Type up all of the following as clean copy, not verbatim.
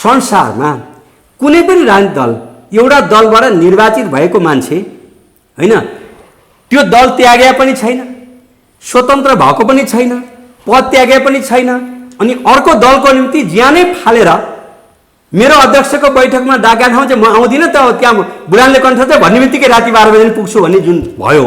संसारमा कुनै पनि राजनीतिक दल एउटा दलबाट निर्वाचित भएको मान्छे हैन त्यो दल त्यागे पनि छैन, स्वतन्त्र भएको पनि छैन, पद त्यागे पनि छैन, अनि अर्को दलको निम्ति ज्यानै फालेर मेरो अध्यक्षको बैठकमा डाका ठाउँ चाहिँ म आउँदिनँ त त्यहाँ बुढानले कण्ठ चाहिँ भन्ने बित्तिकै राति 12 बजे पुग्छु भन्ने जुन भयो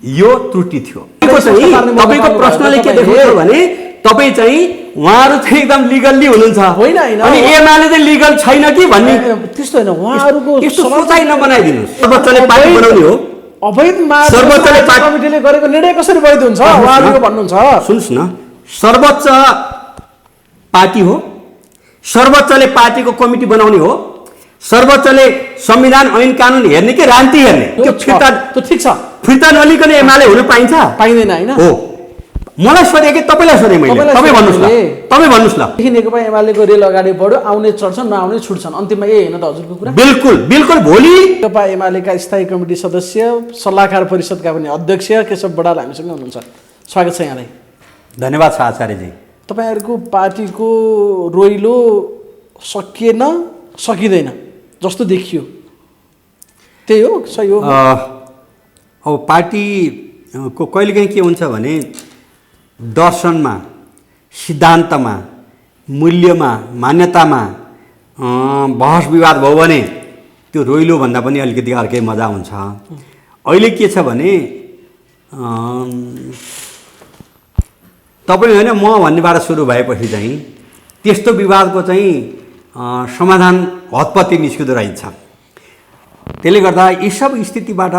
यो त्रुटि थियो। तपाईको प्रश्नले के देखाउँछ भने तपाई चाहिँ उहाँहरु चाहिँ एकदम लिगल्ली हुनुहुन्छ होइन हैन अनि एमाले चाहिँ लिगल छैन कि भन्ने त्यस्तो हैन। उहाँहरुको यस्तो सोचाइ नबनाइदिनुस्। सर्वोच्चले पार्टी बनाउने हो, अवैध सर्वोच्चले कमिटीले गरेको निर्णय कसरी वैध हुन्छ उहाँहरुको भन्नुहुन्छ। सुन्नुस् न, सर्वोच्च पार्टी हो, सर्वोच्चले पार्टीको कमिटी बनाउने हो, सर्वोच्चले संविधान ऐन कानुन हेर्ने कि राजनीति हेर्ने? त्यो फिर्ता त्यो ठीक छ, फिर्ता नलिकन एमाले हुन पाइन्छ? पाइदैन हैन। हो, मलाई सोधे कि तपाईलाई सोधे मैले, तपाई भन्नुस् ल, तपाई भन्नुस् ल। नेकपा एमालेको रेल अगाडि बढ्यो, आउने चढ्छन् नआउने छुट्छन्, अन्तिममा ए हैन त हजुरको कुरा? बिल्कुल बिल्कुल। भोलि नेकपा एमालेका स्थायी कमिटी सदस्य सल्लाहकार परिषदका पनि अध्यक्ष केशव बडाल हामीसँग हुनुहुन्छ। स्वागत छ यहाँलाई। धन्यवाद छ आचार्यजी। तपाईहरुको पार्टीको रोइलो सकिएन सकिदैन जस्तो देखियो, त्यही हो? सही हो? अब पार्टीको कहिलेकाहीँ के हुन्छ भने दर्शनमा, सिद्धान्तमा, मूल्यमा, मान्यतामा बहस विवाद भयो भने त्यो रोइलो भन्दा पनि अलिकति अर्कै मजा हुन्छ। अहिले के छ भने तपाईँ होइन म भन्नेबाट सुरु भएपछि चाहिँ त्यस्तो विवादको चाहिँ समाधान हतपत्ती निस्किँदो रहेछ। त्यसले गर्दा यी सब स्थितिबाट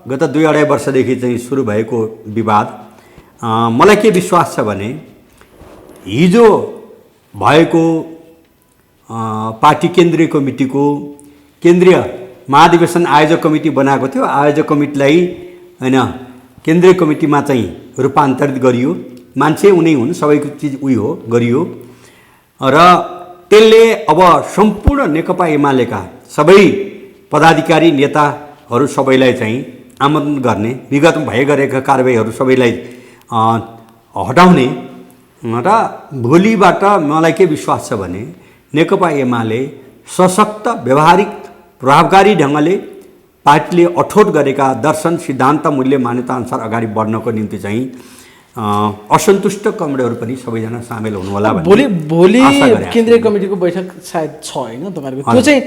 गत 2-2.5 वर्षदेखि चाहिँ सुरु भएको विवाद मलाई के विश्वास छ भने हिजो भएको पार्टी केन्द्रीय कमिटीको केन्द्रीय महाधिवेशन आयोजक कमिटी बनाएको थियो, आयोजक कमिटीलाई हैन केन्द्रीय कमिटीमा चाहिँ रूपान्तरित गरियो, मान्छे उनी हुन्, सबैको चिज उही हो गरियो र त्यसले अब सम्पूर्ण नेकपा एमालेका सबै पदाधिकारी नेताहरू सबैलाई चाहिँ आमन्त्रण गर्ने, विगतमा भए गरेका कारबाहीहरू सबैलाई हटाउने र भोलिबाट मलाई के विश्वास छ भने नेकपा एमाले सशक्त, व्यवहारिक, प्रभावकारी ढङ्गले पार्टीले अठोट गरेका दर्शन, सिद्धान्त, मूल्य, मान्यता अनुसार अगाडि बढ्नको निम्ति चाहिँ असन्तुष्ट कमरेडहरू पनि सबैजना सामेल हुनु होला भन्ने भोलि केन्द्रीय कमिटीको बैठक सायद छ हैन तपाईहरुको? त्यो चाहिँ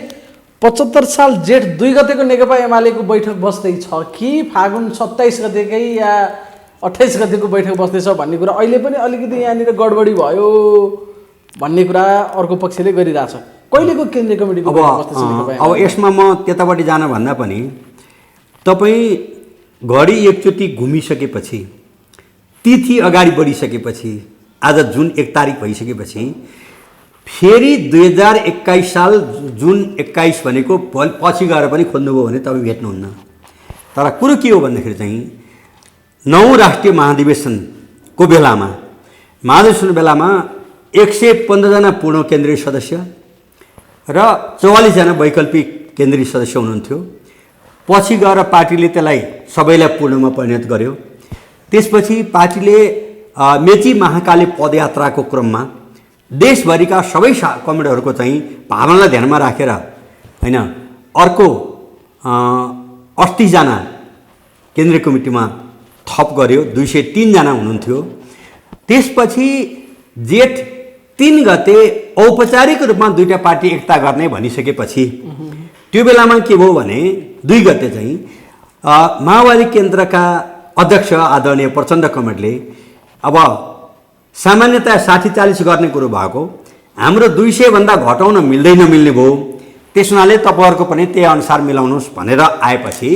75 साल जेठ 2 गतेको नेकपा एमालेको बैठक बस्दै छ कि फागुन 27 गतेकै या 28 गतेको बैठक बस्दैछ भन्ने कुरा अहिले पनि अलिकति यहाँनिर गडबडी भयो भन्ने कुरा अर्को पक्षले गरिरहेछ। कहिलेको केन्द्रीय कमिटीको बैठक बस्दैछ नेकपा एमाले? अब यसमा म त्यतापट्टि जान भन्दा पनि तपाई घडी एकचोटि घुमिसकेपछि, तिथि अगाडि बढिसकेपछि, आज जुन 1 तारिक भइसकेपछि फेरि 2021 साल जुन 21 भनेको पछि गएर पनि खोज्नुभयो भने तपाईँ भेट्नुहुन्न। तर कुरो के हो भन्दाखेरि चाहिँ 9 राष्ट्रिय महाधिवेशनको बेलामा 115 जना पूर्ण केन्द्रीय सदस्य र 44 जना वैकल्पिक केन्द्रीय सदस्य हुनुहुन्थ्यो। पछि गएर पार्टीले त्यसलाई सबैलाई पूर्णमा परिणत गर्यो। त्यसपछि पार्टीले मेची महाकाली पदयात्राको क्रममा देशभरिका सबै कमरेडहरूको चाहिँ भावनालाई ध्यानमा राखेर हैन अर्को 38 जना केन्द्रीय कमिटीमा थप गर्यो, 203 जना हुनुहुन्थ्यो। त्यसपछि जेठ 3 गते औपचारिक रूपमा दुईटा पार्टी एकता गर्ने भनिसकेपछि त्यो बेलामा के भयो भने 2 गते चाहिँ माओवादी केन्द्रका अध्यक्ष आदरणीय प्रचण्ड कमरेडले अब सामान्यतया 60-40 गर्ने कुरो भएको, हाम्रो 200 भन्दा घटाउन मिल्ने भयो, त्यसनाले तपाईहरुको पनि त्यही अनुसार मिलाउनुस् भनेर आएपछि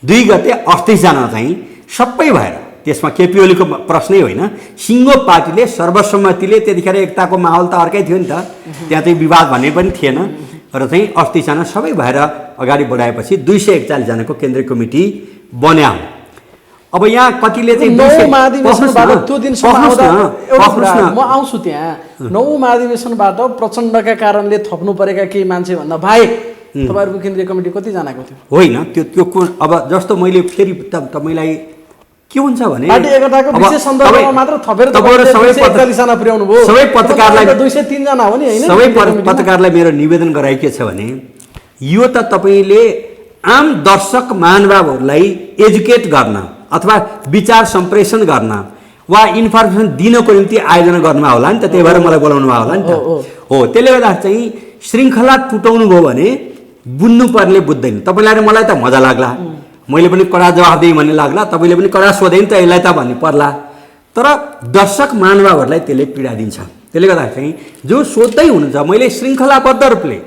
2 गते 38 जना चाहिँ सबै भएर, त्यसमा केपी ओलीको प्रश्नै होइन, सिङ्गो पार्टीले सर्वसम्मतिले त्यतिखेर एकताको माहौल त अर्कै थियो नि त, त्यहाँ चाहिँ विवाद भन्ने पनि थिएन र चाहिँ 38 जना सबै भएर अगाडि बढाएपछि 241 जनाको केन्द्रीय कमिटी बन्यो। अब यहाँ कतिले चाहिँ 9 महाधिवेशनबाट त्यो दिनसम्म आउँदा म आउँछु त्यहाँ 9 महाधिवेशनबाट प्रचण्डका कारणले थप्नु परेका केही मान्छे भन्दा बाहेक तपाईहरुको केन्द्रीय कमिटी कति जनाको थियो? होइन त्यो अब जस्तो मैले फेरि तपाईलाई के हुन्छ भने पार्टी एकताको अब विशेष सन्दर्भमा मात्र थपेर तपाईँहरू सबै 241 जना पुर्याउनु भयो। सबै पत्रकारलाई 203 जना हो नि हैन? सबै पत्रकारलाई मेरो निवेदन गराइ के छ भने यो त तपाईँले आम दर्शक महानुभावहरूलाई एजुकेट गर्न अथवा विचार सम्प्रेषण गर्न वा इन्फर्मेसन दिनको निम्ति आयोजना गर्नुभयो होला नि त, त्यही भएर मलाई बोलाउनु भयो होला नि त। हो, त्यसले गर्दा चाहिँ श्रृङ्खला टुटाउनु भयो भने बुझ्नु पर्ने बुझ्दैन। तपाईँलाई र मलाई त मजा लाग्ला, मैले पनि कडा जवाफ दिएँ भन्ने लाग्ला, तपाईँले पनि कडा सोधेँ नि त यसलाई त भन्ने पर्ला, तर दर्शक महानुभावहरूलाई त्यसले पीडा दिन्छ। त्यसले गर्दा चाहिँ जो सोध्दै हुनुहुन्छ, मैले श्रृङ्खलाबद्ध रूपले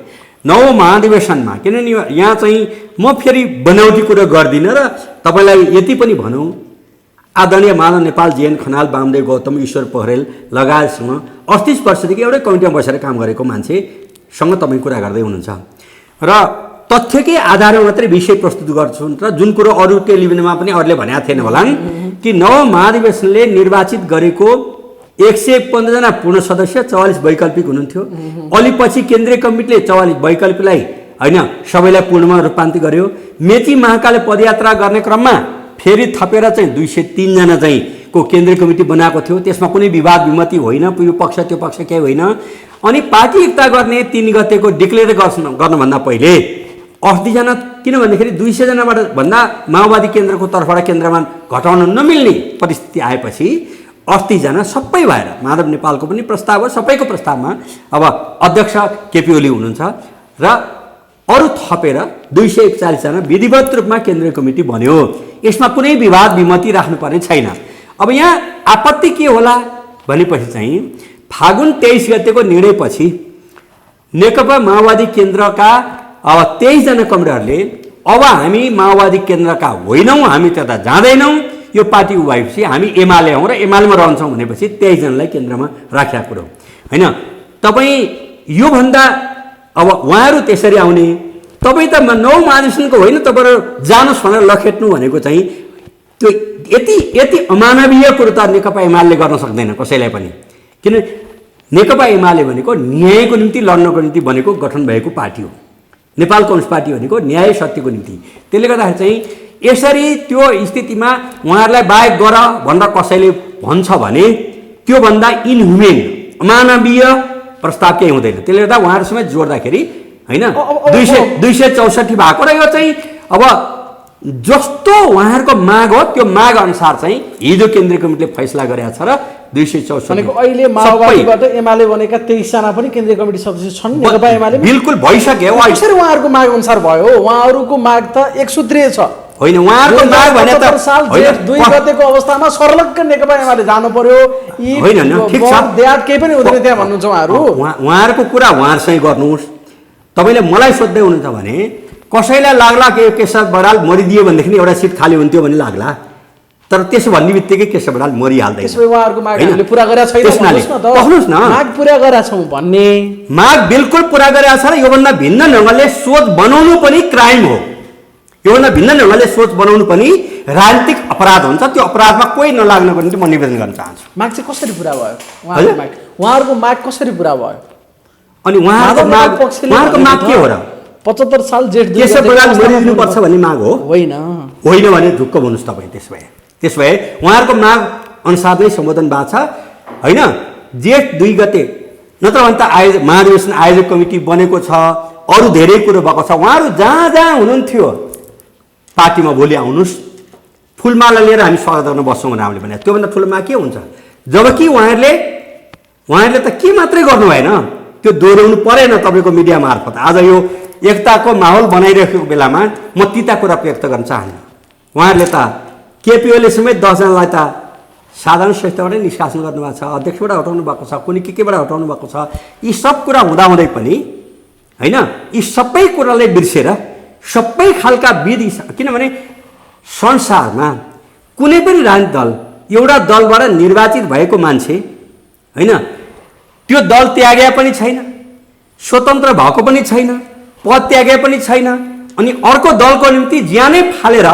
नौ महाधिवेशनमा, किनभने यहाँ चाहिँ म फेरि बनावटी कुरो गर्दिनँ र तपाईँलाई यति पनि भनौँ, आदरणीय माधव नेपाल, जेएन खनाल, वामदेव गौतम, ईश्वर पोखरेल लगायतसँग 38 वर्षदेखि एउटै कमिटीमा बसेर काम गरेको मान्छेसँग तपाईँ कुरा गर्दै हुनुहुन्छ र तथ्यकै आधारमा मात्रै विषय प्रस्तुत गर्छन् र जुन कुरो अरू टेलिभिजनमा पनि अरूले भनेको थिएन होलान् कि नव महाधिवेशनले निर्वाचित गरेको 115 जना पूर्ण सदस्य 44 वैकल्पिक हुनुहुन्थ्यो। अलि पछि केन्द्रीय कमिटीले 44 वैकल्पिकलाई होइन सबैलाई पूर्णमा रूपान्तरित गर्यो। मेची महाकाले पदयात्रा गर्ने क्रममा फेरि थपेर चाहिँ 203 जना चाहिँ को केन्द्रीय कमिटी बनाएको थियो। त्यसमा कुनै विवाद विमति होइन, यो पक्ष त्यो पक्ष केही होइन। अनि पार्टी एकता गर्ने 3 गतेको डिक्लेयर गर्नुभन्दा पहिले 80 जना, किन भन्दाखेरि 200 जनाबाट भन्दा माओवादी केन्द्रको तर्फबाट केन्द्रमा घटाउन नमिल्ने परिस्थिति आएपछि 80 जना सबै भएर माधव नेपालको पनि प्रस्ताव हो, सबैको प्रस्तावमा अब अध्यक्ष केपी ओली हुनुहुन्छ र अरू थपेर 241 जना विधिवत रूपमा केन्द्रीय कमिटी बन्यो। यसमा कुनै विवाद विमति राख्नुपर्ने छैन। अब यहाँ आपत्ति के होला भनेपछि चाहिँ फागुन 23 गतेको निर्णयपछि नेकपा माओवादी केन्द्रका अब 23 जना कमरेडहरूले अब हामी माओवादी केन्द्रका होइनौँ, हामी त्यता जाँदैनौँ, यो पार्टी उभाएपछि हामी एमाले हौँ र एमालेमा रहन्छौँ भनेपछि 23 जनालाई केन्द्रमा राखेको कुरो होइन। तपाईँ योभन्दा अब उहाँहरू त्यसरी आउने, तपाईँ त नौ महाधिवेशनको होइन, तपाईँहरू जानुहोस् भनेर लखेट्नु भनेको चाहिँ त्यो यति अमानवीय कुरो त नेकपा एमाले गर्न सक्दैन कसैलाई पनि। किन नेकपा एमाले भनेको न्यायको निम्ति लड्नको निम्ति बनेको गठन भएको पार्टी हो। नेपाल कम्युनिस्ट पार्टी भनेको न्याय सत्यको निम्ति। त्यसले गर्दाखेरि चाहिँ यसरी त्यो स्थितिमा उहाँहरूलाई बाहेक गर भनेर कसैले भन्छ भने त्योभन्दा इनह्युमेन अमानवीय प्रस्ताव केही हुँदैन। त्यसले गर्दा उहाँहरू समेत जोड्दाखेरि होइन 264 भएको र यो चाहिँ अब जस्तो उहाँहरूको माग हो त्यो माग अनुसार चाहिँ हिजो केन्द्रीय कमिटीले फैसला गरेको छ र 264 भनेको अहिले माओवादीबाट एमाले बनेका 23 जना पनि केन्द्रीय कमिटी सदस्य छन्। नेकपा एमाले बिल्कुल भइसक्यो। कसरी उहाँहरूको माग अनुसार भयो? उहाँहरूको माग त एक सूत्रीय छ होइन। उहाँहरूको माग भने त साल जेठ 2 गतेको अवस्थामा सर्लक्क नेकपा एमाले जानु पर्यो, यी ठिक छ, देहात केही पनि हुँदैन त्यहाँ भन्नुहुन्छ उहाँहरू। उहाँहरूको कुरा उहाँहरूसँग गर्नुहोस्। तपाईँले मलाई सोध्दै हुनुहुन्छ भने कसैलाई लाग्ला कि केशव बराल मरिदियो भनेदेखि एउटा सिट खाली हुन्थ्यो भन्ने लाग्ला, तर त्यसो भन्ने बित्तिकै केशव बराल मरिहाल्दैन। त्यसो भए उहाँहरूको माग हामीले पुरा गरेका छैनौँ भन्नुहोस् न। माग पुरा गरेका छौँ भन्ने माग बिल्कुल पुरा गरेका छ र योभन्दा भिन्न ढङ्गले सोच बनाउनु पनि क्राइम हो। योभन्दा भिन्न ढङ्गले सोच बनाउनु पनि राजनीतिक अपराध हुन्छ। त्यो अपराधमा कोही नलाग्नको निम्ति म निवेदन गर्न चाहन्छु। माग चाहिँ कसरी पुरा भयो? उहाँहरूको माग कसरी पुरा भयो? अनि उहाँहरूको माग के हो र? 75 साल जेठ 2 केशव बराल मरिदिनुपर्छ भन्ने माग हो? होइन भने ढुक्क भन्नुहोस् तपाईँ। त्यसो भए उहाँहरूको माग अनुसार नै सम्बोधन भएको छ होइन। जेठ 2 गते नत्र भने त महाधिवेशन आयोजक कमिटी बनेको छ, अरू धेरै कुरो भएको छ। उहाँहरू जहाँ जहाँ हुनुहुन्थ्यो पार्टीमा भोलि आउनुहोस्, फुलमाला लिएर हामी स्वागत गर्न बस्छौँ भनेर हामीले भने। त्योभन्दा ठुलोमा के हुन्छ? जबकि उहाँहरूले त के मात्रै गर्नु भएन, त्यो दोहोऱ्याउनु परेन तपाईँको मिडिया मार्फत। आज यो एकताको माहौल बनाइरहेको बेलामा म तिता कुरा व्यक्त गर्न चाहन्न। उहाँहरूले त केपी ओली समेत 10 जनालाई त साधारण संस्थाबाटै निष्कासन गर्नुभएको छ, अध्यक्षबाट हटाउनु भएको छ, कुनै केबाट हटाउनु भएको छ। यी सब कुरा हुँदाहुँदै पनि होइन, यी सबै कुरालाई बिर्सेर सबै खालका विधि, किनभने संसारमा कुनै पनि राजनीतिक दल एउटा दलबाट निर्वाचित भएको मान्छे होइन, त्यो दल त्यागे पनि छैन, स्वतन्त्र भएको पनि छैन, पद त्यागे पनि छैन, अनि अर्को दलको निम्ति ज्यानै फालेर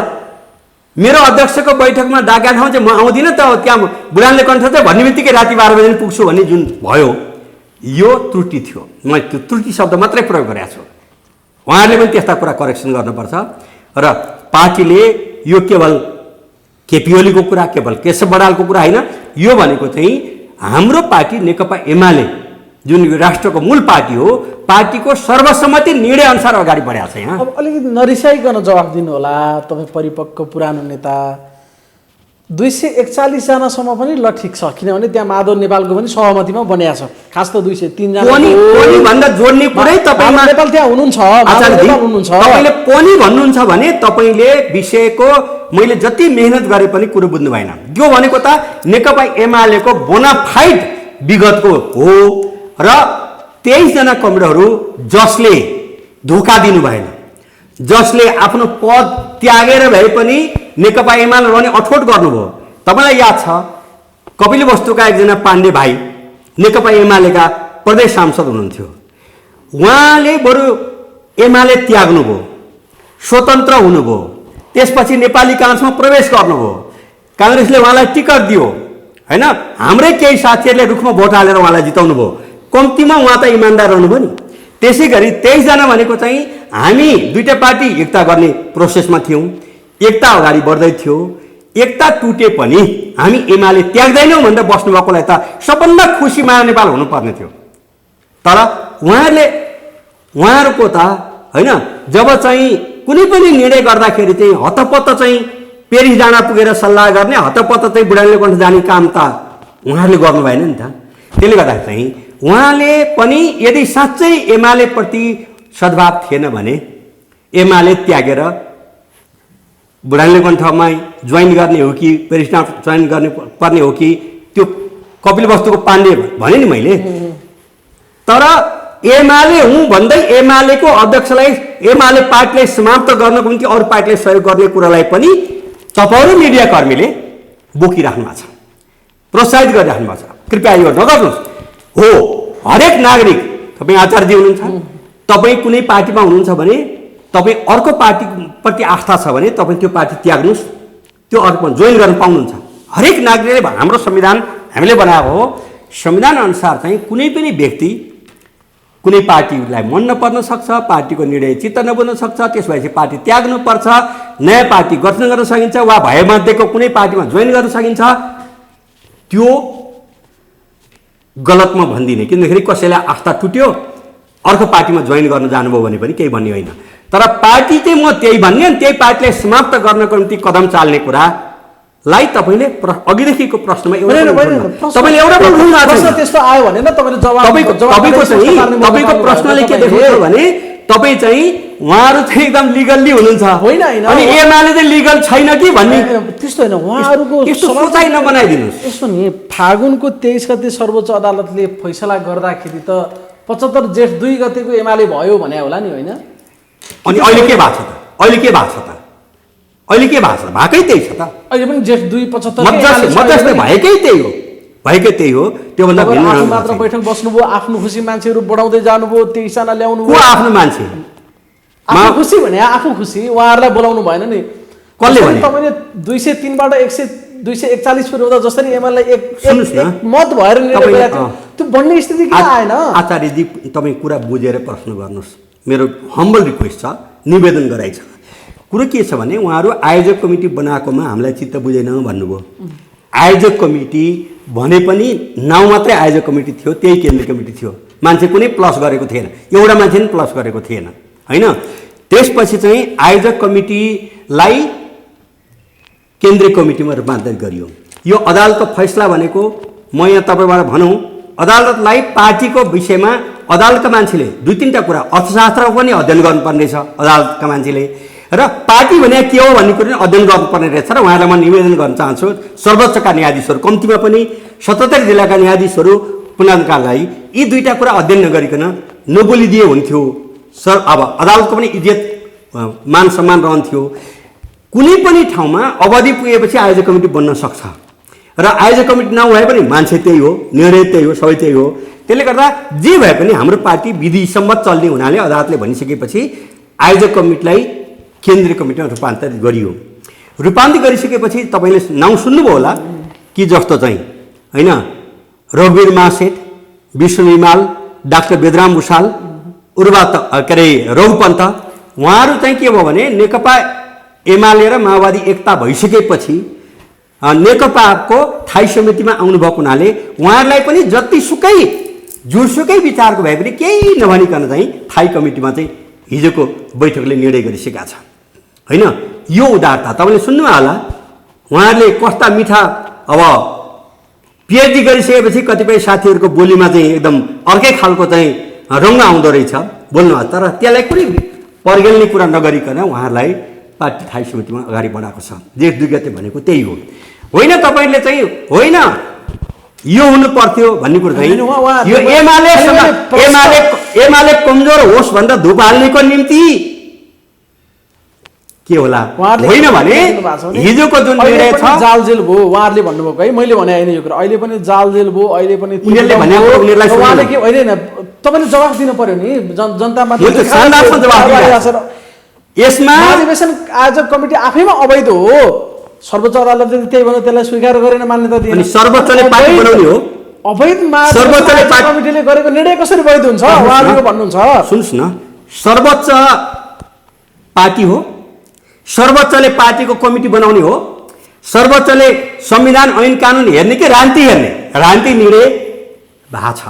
मेरो अध्यक्षको बैठकमा डाका ठाउँ चाहिँ म आउँदिनँ त, त्यहाँ बुढानले कण्ठ चाहिँ भन्ने बित्तिकै राति 12 बजी पुग्छु भन्ने जुन भयो, यो त्रुटि थियो। मैले त्यो त्रुटि शब्द मात्रै प्रयोग गरेको छु। उहाँहरूले पनि त्यस्ता कुरा करेक्सन गर्नुपर्छ र पार्टीले यो केवल केपी ओलीको कुरा, केवल केशव बडालको कुरा होइन। यो भनेको चाहिँ हाम्रो पार्टी नेकपा एमाले जुन राष्ट्रको मूल पार्टी हो, पार्टीको सर्वसम्मति निर्णय अनुसार अगाडि बढाएको छ। यहाँ अब अलिकति नरिसाइकन जवाफ दिनु होला, तपाईँ परिपक्व पुरानो नेता। 241 जनासम्म पनि ल ठिक छ, किनभने त्यहाँ माधव नेपालको पनि सहमतिमा बनिएको छ। खास त 203 जना पनि भन्दा जोड्ने कुरै तपाईमा नेपाल त्यहाँ हुनुहुन्छ, तपाईले पनि भन्नुहुन्छ भने तपाईले विषयको मैले जति मेहनत गरे पनि कुरो बुझ्नु भएन। यो भनेको त नेकपा एमालेको बोनाफाइड विगतको हो र 23 जना कमरेडहरू जसले धोका दिनु भएन, जसले आफ्नो पद त्यागेर भए पनि नेकपा एमाले रहने अठोट गर्नुभयो। तपाईलाई याद छ कपिलवस्तुका एकजना पाण्डे भाइ नेकपा एमालेका प्रदेश सांसद हुनुहुन्थ्यो। उहाँले बरु एमाले त्याग्नुभयो, स्वतन्त्र हुनुभयो, त्यसपछि नेपाली काङ्ग्रेसमा प्रवेश गर्नुभयो। काङ्ग्रेसले उहाँलाई टिकट दियो हैन, हाम्रै केही साथीहरूले रुखमा भोट हालेर उहाँलाई जिताउनु भयो। कम्तीमा उहाँ त इमानदार रहनुभयो नि। त्यसै गरी 23 जना भनेको चाहिँ हामी दुईटा पार्टी एकता गर्ने प्रोसेसमा थियौँ, एकता अगाडि बढ्दै थियो। एकता टुटे पनि हामी एमाले त्याग्दैनौँ भनेर बस्नुभएकोलाई त सबभन्दा खुसी माया नेपाल हुनुपर्ने थियो। तर उहाँहरूको त होइन, जब चाहिँ कुनै पनि निर्णय गर्दाखेरि चाहिँ हतपत्त चाहिँ पेरिस डाँडा पुगेर सल्लाह गर्ने, हतपत्त चाहिँ बुढानीले कण्ठ जाने काम त उहाँहरूले गर्नु भएन नि त। त्यसले गर्दा चाहिँ उहाँले पनि यदि साँच्चै एमाले प्रति सद्भाव थिएन भने एमाले त्यागेर बुढानीले कण्ठमा जोइन गर्ने हो कि पेरिस डाँडा जोइन गर्ने पर्ने हो कि त्यो कपिलवस्तुको पाण्डे भने नि मैले। तर एमाले हुँ भन्दै एमालेको अध्यक्षलाई, एमाले पार्टीलाई समाप्त गर्नको निम्ति अरू पार्टीले सहयोग गर्ने कुरालाई पनि तपाईहरू मिडियाकर्मीले बोकिराख्नु भएको छ, प्रोत्साहित गरिराख्नु भएको छ। कृपया यो नगर्नुहोस्। हो, हरेक नागरिक, तपाईँ आचार्यजी हुनुहुन्छ, तपाईँ कुनै पार्टीमा हुनुहुन्छ भने तपाईँ अर्को पार्टीप्रति आस्था छ भने तपाईँ त्यो पार्टी त्याग्नुहोस्, त्यो अर्कोमा जोइन गर्न पाउनुहुन्छ। हरेक नागरिकले, हाम्रो संविधान हामीले बनाएको हो, संविधान अनुसार चाहिँ कुनै पनि व्यक्ति कुनै पार्टीलाई मन नपर्न सक्छ, पार्टीको निर्णय चित्त नबुझ्न सक्छ, त्यसपछि पार्टी त्याग्नुपर्छ, नयाँ पार्टी गठन गर्न सकिन्छ वा भएमध्येको कुनै पार्टीमा जोइन गर्न सकिन्छ। त्यो गलतमा भन्दिनँ, किनभने कसैलाई आस्था टुट्यो अर्को पार्टीमा जोइन गर्न जानुभयो भने पनि केही भन्ने होइन। तर पार्टी चाहिँ म त्यही भन्ने, त्यही पार्टीलाई समाप्त गर्नको निम्ति कदम चाल्ने कुरालाई तपाईँले अघिदेखिको प्रश्नमा तपाईँले एउटा प्रश्न त्यस्तो आयो भने न तपाईँले जवाब तपाईँको प्रश्नले के देखाउँछ भने तपाईँ चाहिँ उहाँहरू चाहिँ एकदम लिगल्ली हुनुहुन्छ होइन होइन, अनि एमाले चाहिँ लिगल छैन कि भन्ने त्यस्तो होइन। उहाँहरूको सोचाइ नबनाइदिनुहोस्। यसो नि, फागुनको 23 गते सर्वोच्च अदालतले फैसला गर्दाखेरि त 75 जेठ 2 गतेको एमाले भयो भने होला नि, होइन? अनि अहिले के भएको छ त? अहिले के भएको छ त? अहिले के भएको छ? भएकै त्यही छ त। अहिले पनि जेठ 2 75 मध्यस्थै भएकै त्यही हो, भएकै त्यही हो। त्योभन्दा भिन्न मात्र बैठक बस्नुभयो, आफ्नो खुसी मान्छेहरू बढाउँदै जानुभयो, 23 जना ल्याउनु को आफ्नो मान्छे आफू खुसी भने आफू खुसी, उहाँहरूलाई बोलाउनु भएन नि। कसले भने? तपाईँले 203 बाट 241 पुर्याउँदा जसरी एमालेलाई एक मत भएर निर्णय गरेको थियो, त्यो बन्ने स्थिति किन आएन? आचार्यजी, तपाईँ कुरा बुझेर प्रश्न गर्नुहोस्। मेरो हम्बल रिक्वेस्ट छ, निवेदन गराइ छ। कुरो के छ भने उहाँहरू आयोजक कमिटी बनाएकोमा हामीलाई चित्त बुझेन भन्नुभयो। आयोजक कमिटी भने पनि नाउँ मात्रै आयोजक कमिटी थियो, त्यही केन्द्रीय कमिटी थियो, मान्छे कुनै प्लस गरेको थिएन, एउटा मान्छे पनि प्लस गरेको थिएन, होइन? त्यसपछि चाहिँ आयोजक कमिटीलाई केन्द्रीय कमिटीमा रूपान्तरित गरियो। यो अदालतको फैसला भनेको म यहाँ तपाईँबाट भनौँ, अदालतलाई पार्टीको विषयमा अदालतका मान्छेले 2-3टा कुरा अर्थशास्त्र पनि अध्ययन गर्नुपर्ने रहेछ अदालतका मान्छेले, र पार्टी भने के हो भन्ने कुरो अध्ययन गर्नुपर्ने रहेछ। र उहाँलाई म निवेदन गर्न चाहन्छु, सर्वोच्चका न्यायाधीशहरू, कम्तीमा पनि 77 जिल्लाका न्यायाधीशहरू पुनर्कालाई यी 2टा कुरा अध्ययन नगरिकन नबोलिदिए हुन्थ्यो। अब अदालतको पनि इज्जत मान सम्मान रहन्थ्यो। कुनै पनि ठाउँमा अवधि पुगेपछि आयोजक कमिटी बन्न सक्छ, र आयोजक कमिटी नभए पनि मान्छे त्यही हो, निर्णय त्यही हो, सबै त्यही हो। त्यसले गर्दा जे भए पनि हाम्रो पार्टी विधिसम्मत चल्ने हुनाले अदालतले भनिसकेपछि आयोजक कमिटीलाई केन्द्रीय कमिटीमा रूपान्तरित गरियो। रूपान्तरित गरिसकेपछि तपाईँले नाउँ सुन्नुभयो होला कि जस्तो चाहिँ, होइन? रघुवीर महासेठ, विष्णु रिमाल, डाक्टर वेदराम भुषाल, रघुपन्त, उहाँहरू चाहिँ के भयो भने नेकपा एमाले र माओवादी एकता भइसकेपछि नेकपाको थाई समितिमा आउनुभएको हुनाले उहाँहरूलाई पनि जतिसुकै जुनसुकै विचारको भए पनि केही नभनिकन चाहिँ थाई कमिटीमा चाहिँ हिजोको बैठकले निर्णय गरिसकेका छ होइन। यो उदारता तपाईँले सुन्नु होला, उहाँहरूले कस्ता मिठा अब पिएचडी गरिसकेपछि कतिपय साथीहरूको बोलीमा चाहिँ एकदम अर्कै खालको चाहिँ रङ्ग आउँदो रहेछ बोल्नु, तर त्यसलाई कुनै पर्गेल्ने कुरा नगरिकन उहाँहरूलाई पार्टी थाई समितिमा अगाडि बढाएको छ। जेठ 2 गते भनेको त्यही हो होइन। तपाईँले चाहिँ होइन यो हुनु पर्थ्यो भन्ने कुरो चाहिँ यो एमाले कमजोर होस् भनेर धुप हाल्नेको निम्ति के होला होइन भने हिजोको जुन निर्णय छ जालजेल भयो उहाँहरूले भन्नुभएको है, मैले भने होइन यो कुरा, अहिले पनि जालजेल भयो, अहिले पनि उनीहरूले भनेको उनीहरूलाई उहाँले के होइन तपाईँले जवाफ दिनु पर्यो नि जनतामा। यसमा अधिवेशन आयोजक कमिटी आफैमा अवैध हो, सर्वोच्च अदालतले त्यही भन्यो, त्यसलाई स्वीकार गरेन, मान्यता दिएन। सर्वोच्चले पार्टी बनाउने हो, अवैध कमिटीले गरेको निर्णय कसरी वैध हुन्छ उहाँहरूले भन्नुहुन्छ? सुन्नुहोस् न, सर्वोच्च पार्टी हो, सर्वोच्चले पार्टीको कमिटी बनाउने हो, सर्वोच्चले संविधान ऐन कानुन हेर्ने कि राजनीति हेर्ने? राजनीति निर्णय भएको छ,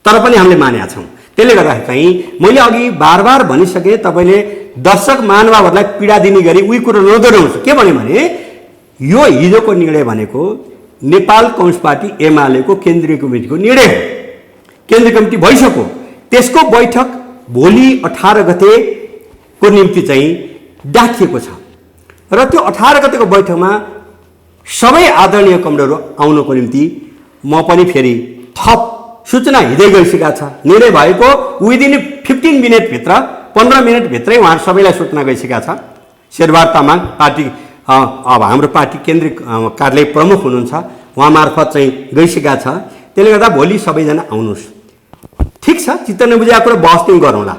तर पनि हामीले मानेका छौँ। त्यसले गर्दाखेरि चाहिँ मैले अघि बार बार भनिसकेँ, तपाईँले दर्शक महानुभावहरूलाई पीडा दिने गरी उही कुरो नदोहोऱ्याउँछु। के भन्यो भने यो हिजोको निर्णय भनेको नेपाल कम्युनिस्ट पार्टी एमालेको केन्द्रीय कमिटीको निर्णय हो, केन्द्रीय कमिटी भइसक्यो। त्यसको बैठक भोलि 18 गतेको निम्ति चाहिँ डाकिएको छ र त्यो 18 गतेको बैठकमा सबै आदरणीय कमरेडहरू आउनको निम्ति म पनि फेरि थप सूचना हिँड्दै गइसकेका छ। निर्णय भएको विदिन 15 मिनटभित्र 15 मिनटभित्रै उहाँहरू सबैलाई सूचना गइसकेका छ। शेरबहादुर तामाङ पार्टी अब हाम्रो पार्टी केन्द्रीय कार्यालय प्रमुख हुनुहुन्छ, उहाँ मार्फत चाहिँ गइसकेका छ। त्यसले गर्दा भोलि सबैजना आउनुहोस्। ठिक छ, चित्त नबुझेको कुरो बहस पनि गरौँला,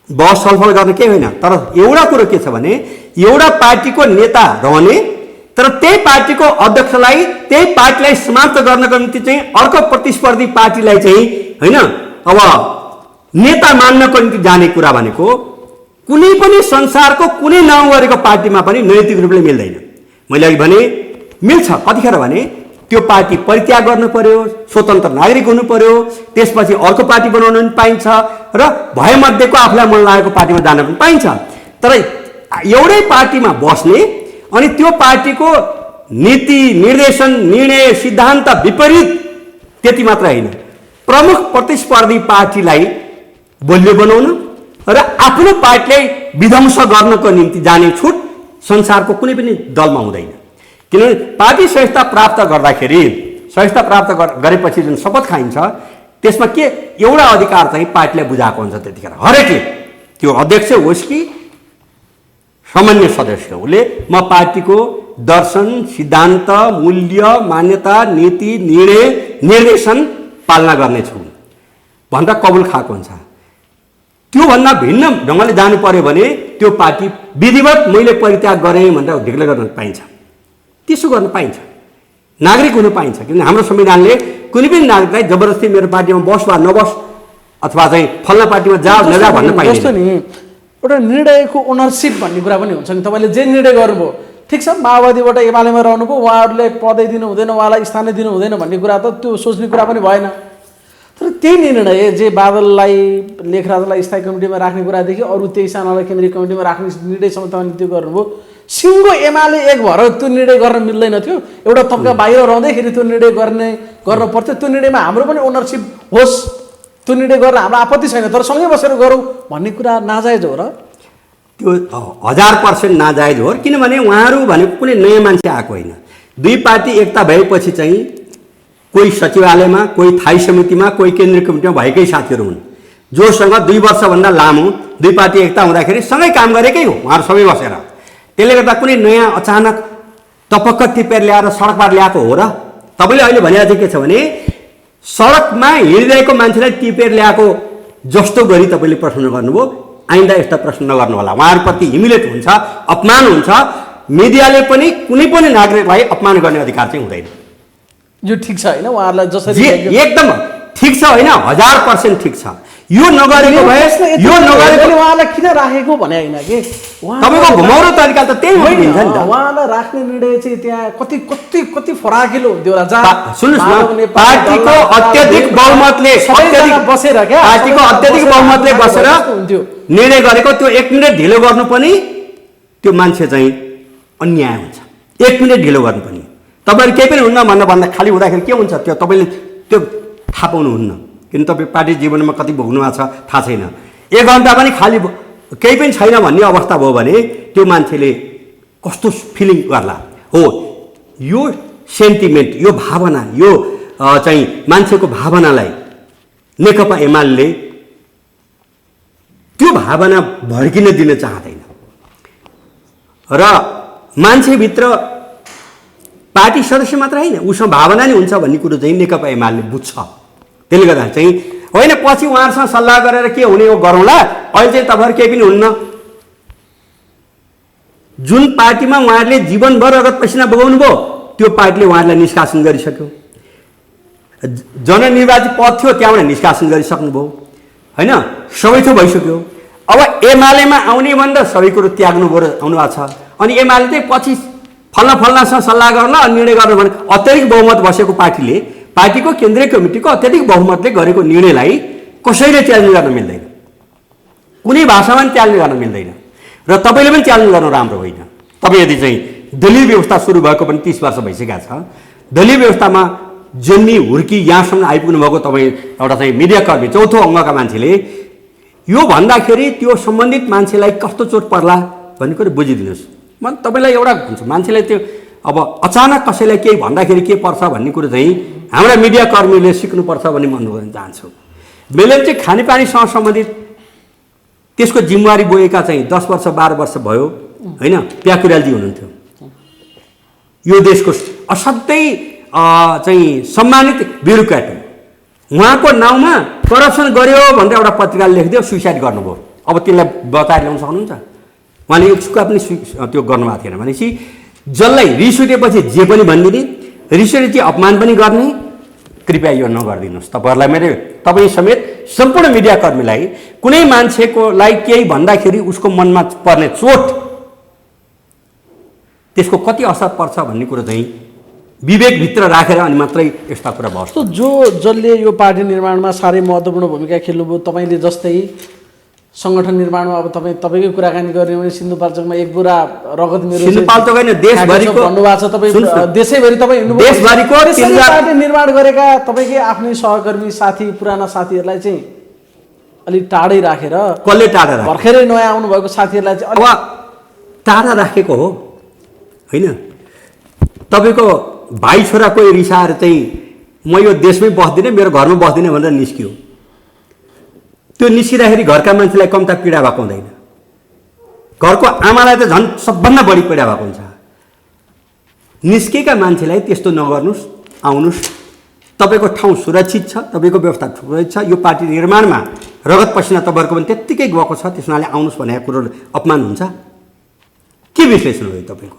बहस छलफल गर्ने केही होइन। तर एउटा कुरो के छ भने एउटा पार्टीको नेता रहने, तर त्यही पार्टीको अध्यक्षलाई त्यही पार्टीलाई समाप्त गर्नको निम्ति चाहिँ अर्को प्रतिस्पर्धी पार्टीलाई चाहिँ होइन अब नेता मान्नको निम्ति जाने कुरा भनेको कुनै पनि संसारको कुनै नाउँ गरेको पार्टीमा पनि नैतिक रूपले मिल्दैन। मैले अघि भने मिल्छ कतिखेर भने त्यो पार्टी परित्याग गर्नु पर्यो, स्वतन्त्र नागरिक हुनु पर्यो, त्यसपछि अर्को पार्टी बनाउन पनि पाइन्छ र भएमध्येको आफूलाई मन लागेको पार्टीमा जान पनि पाइन्छ। तर एउटै पार्टीमा बस्ने अनि त्यो पार्टीको नीति निर्देशन निर्णय सिद्धान्त विपरीत त्यति मात्र होइन, प्रमुख प्रतिस्पर्धी पार्टीलाई बलियो बनाउन र आफ्नो पार्टीलाई विध्वंस गर्नको निम्ति जाने छुट संसारको कुनै पनि दलमा हुँदैन। किनभने पार्टी संहिता प्राप्त गर्दाखेरि, संहिता प्राप्त गरेपछि जुन शपथ खाइन्छ त्यसमा के एउटा अधिकार चाहिँ पार्टीलाई बुझाएको हुन्छ। त्यतिखेर हरेकले, त्यो अध्यक्ष होस् कि सामान्य सदस्य, उसले म पार्टीको दर्शन सिद्धान्त मूल्य मान्यता नीति निर्णय निर्देशन पालना गर्नेछु भनेर कबुल खाएको हुन्छ। त्योभन्दा भिन्न ढङ्गले जानु पर्यो भने त्यो पार्टी विधिवत मैले परित्याग गरेँ भनेर ढिक्लेयर गर्न पाइन्छ, त्यसो गर्न पाइन्छ, नागरिक हुन पाइन्छ। किनभने हाम्रो संविधानले कुनै पनि नागरिकलाई जबरजस्ती मेरो पार्टीमा बस वा नबस अथवा चाहिँ फल्ना पार्टीमा जा नजा भन्न पाइन्छ नि। एउटा निर्णयको ओनरसिप भन्ने कुरा पनि हुन्छ नि। तपाईँले जे निर्णय गर्नुभयो, ठिक छ, माओवादीबाट एमालेमा रहनुभयो, उहाँहरूले पदै दिनु हुँदैन, उहाँलाई स्थान दिनु हुँदैन भन्ने कुरा त त्यो सोच्ने कुरा पनि भएन। तर त्यही निर्णय जे बादललाई लेखराजलाई स्थायी कमिटीमा राख्ने कुरादेखि अरू 23जनालाई केन्द्रीय कमिटीमा राख्ने निर्णयसम्म तपाईँले त्यो गर्नुभयो। सिङ्गो एमाले एक भएर त्यो निर्णय गर्न मिल्दैन थियो, एउटा तबका बाहिर रहँदैखेरि त्यो निर्णय गर्न पर्थ्यो। त्यो निर्णयमा हाम्रो पनि ओनरसिप होस्, त्यो निर्णय गर्न हाम्रो आपत्ति छैन, तर सँगै बसेर गरौँ भन्ने कुरा नाजायज हो र? त्यो 1000% नाजायज हो। किनभने उहाँहरू भनेको कुनै नयाँ मान्छे आएको होइन। दुई पार्टी एकता भएपछि चाहिँ कोही सचिवालयमा, कोही थाई समितिमा, कोही केन्द्रीय कमिटीमा भएकै साथीहरू हुन्, जोसँग 2 वर्षभन्दा लामो दुई पार्टी एकता हुँदाखेरि सँगै काम गरेकै हो उहाँहरू सबै बसेर। त्यसले गर्दा कुनै नयाँ अचानक टपक्क टिपेर ल्याएर सडकबाट ल्याएको हो र? तपाईँले अहिले भनेको चाहिँ के छ भने सडकमा हिँडिरहेको मान्छेलाई टिपेर ल्याएको जस्तो गरी तपाईँले प्रश्न गर्नुभयो। आइन्दा यस्ता प्रश्न नगर्नु होला, उहाँहरूप्रति ह्युमिलेट हुन्छ, अपमान हुन्छ। मिडियाले पनि कुनै पनि नागरिकलाई अपमान गर्ने अधिकार चाहिँ हुँदैन। यो ठिक छ होइन? उहाँहरूलाई जसरी एकदम ठिक छ होइन, 1000% ठिक छ। यो नगरेको भए यो नगरेको उहाँलाई किन राखेको भने होइन कि तपाईँको घुमाउरो तरिका त त्यही हुन्छ नि त। उहाँलाई राख्ने निर्णय चाहिँ त्यहाँ कति कति कति फराकिलो हुन्थ्यो होला। सुन्नुहोस् न, पार्टीको अत्यधिक बहुमतले बसेर क्या पार्टीको अत्यधिक बहुमतले बसेर निर्णय गरेको त्यो 1 मिनेट ढिलो गर्नु पनि त्यो मान्छे चाहिँ अन्याय हुन्छ। 1 मिनेट ढिलो गर्नु पनि तपाईँहरू केही पनि हुन्न भनेर भन्दा खाली हुँदाखेरि के हुन्छ त्यो तपाईँले त्यो थाहा पाउनुहुन्न, किन तपाईँ पार्टी जीवनमा कति भोग्नु भएको छ थाहा छैन। 1 घन्टा पनि खाली केही पनि छैन भन्ने अवस्था भयो भने त्यो मान्छेले कस्तो फिलिङ गर्ला हो। यो सेन्टिमेन्ट, यो भावना, यो चाहिँ मान्छेको भावनालाई नेकपा एमाले त्यो भावना भड्किन दिन चाहँदैन र मान्छेभित्र पार्टी सदस्य मात्र होइन उसँग भावना नै हुन्छ भन्ने कुरो चाहिँ नेकपा एमाले बुझ्छ। त्यसले गर्दा चाहिँ होइन पछि उहाँहरूसँग सल्लाह गरेर के हुने हो गरौँला, अहिले चाहिँ तपाईँहरू केही पनि हुन्न। जुन पार्टीमा उहाँहरूले जीवनभर रगत पसिना बगाउनु भयो त्यो पार्टीले उहाँहरूलाई निष्कासन गरिसक्यो। जननिर्वाचित पद थियो त्यहाँबाट निष्कासन गरिसक्नुभयो होइन, सबै थो भइसक्यो। अब एमालेमा आउने भनेर सबै कुरो त्याग्नु भयो आउनु भएको छ। अनि एमाले चाहिँ पछि फल्नासँग सल्लाह गर्न अनि निर्णय गर्नु भने अत्यधिक बहुमत बसेको पार्टीले पार्टीको केन्द्रीय कमिटीको अत्यधिक बहुमतले गरेको निर्णयलाई कसैले च्यालेन्ज गर्न मिल्दैन, कुनै भाषामा पनि च्यालेन्ज गर्न मिल्दैन र तपाईँले पनि च्यालेन्ज गर्नु राम्रो होइन। तपाईँ यदि चाहिँ दलीय व्यवस्था सुरु भएको पनि 30 वर्ष भइसकेका छ, दलीय व्यवस्थामा जन्मी हुर्की यहाँसम्म आइपुग्नु भएको तपाईँ एउटा चाहिँ मिडियाकर्मी चौथो अङ्गका मान्छेले यो भन्दाखेरि त्यो सम्बन्धित मान्छेलाई कस्तो चोट पर्ला भन्ने कुरो बुझिदिनुहोस्। म तपाईँलाई एउटा भन्छु, मान्छेलाई त्यो अब अचानक कसैलाई केही भन्दाखेरि के पर्छ भन्ने कुरो चाहिँ हाम्रा मिडियाकर्मीले सिक्नुपर्छ भन्ने भन्नु चाहन्छु। मैले चाहिँ खानेपानीसँग सम्बन्धित त्यसको जिम्मेवारी बोकेका चाहिँ 10 वर्ष 12 वर्ष भयो होइन, प्याकुरालजी हुनुहुन्थ्यो। यो देशको असाध्यै चाहिँ सम्मानित ब्युरोक्रेट हो। उहाँको नाउँमा करप्सन गर्यो भनेर एउटा पत्रिकाले लेखिदियो, सुइसाइड गर्नुभयो। अब त्यसलाई बचाएर ल्याउन सक्नुहुन्छ? उहाँले यसको पनि त्यो गर्नुभएको थिएन भनेपछि जसलाई रिस उठेपछि जे पनि भनिदिने, रिस उठेपछि अपमान पनि गर्ने, कृपया यो नगरिदिनुहोस्। तपाईँहरूलाई मैले तपाईँ समेत सम्पूर्ण मिडियाकर्मीलाई कुनै मान्छेकोलाई केही भन्दाखेरि उसको मनमा पर्ने चोट त्यसको कति असर पर्छ भन्ने कुरो चाहिँ विवेकभित्र राखेर अनि मात्रै यस्ता कुरा भयो। जसले यो पार्टी निर्माणमा साह्रै महत्त्वपूर्ण भूमिका खेल्नुभयो, तपाईँले जस्तै सङ्गठन निर्माणमा अब तपाईँकै कुराकानी गर्ने भने सिन्धुपाल्चोकमा 1 बोरा रगत मेरो सिन्धुपाल्चोक होइन देशभरिको भन्नुभएको छ। तपाईँ देशैभरि तपाईँ हिँड्नुभयो, देशभरिको पार्टी निर्माण गरेका तपाईँकै आफ्नै सहकर्मी साथी पुराना साथीहरूलाई चाहिँ अलिक टाढै राखेर कसले टाढा राखे? भर्खरै नयाँ आउनुभएको साथीहरूलाई चाहिँ अब टाढा राखेको हो होइन। तपाईँको भाइ छोरा कोही रिसाएर चाहिँ म यो देशमै बस्दिनँ मेरो घरमा बस्दिनँ भनेर निस्कियो, त्यो निस्किँदाखेरि घरका मान्छेलाई कम्ता पीडा भएको हुँदैन, घरको आमालाई त झन् सबभन्दा बढी पीडा भएको हुन्छ। निस्केका मान्छेलाई त्यस्तो नगर्नुहोस्, आउनुहोस्, तपाईँको ठाउँ सुरक्षित छ, तपाईँको व्यवस्था सुरक्षित छ। यो पार्टी निर्माणमा रगत पसिना तपाईँहरूको पनि त्यत्तिकै गएको छ, त्यस हुनाले आउनुहोस् भनेको कुरो अपमान हुन्छ? के विश्लेषण हो तपाईँको?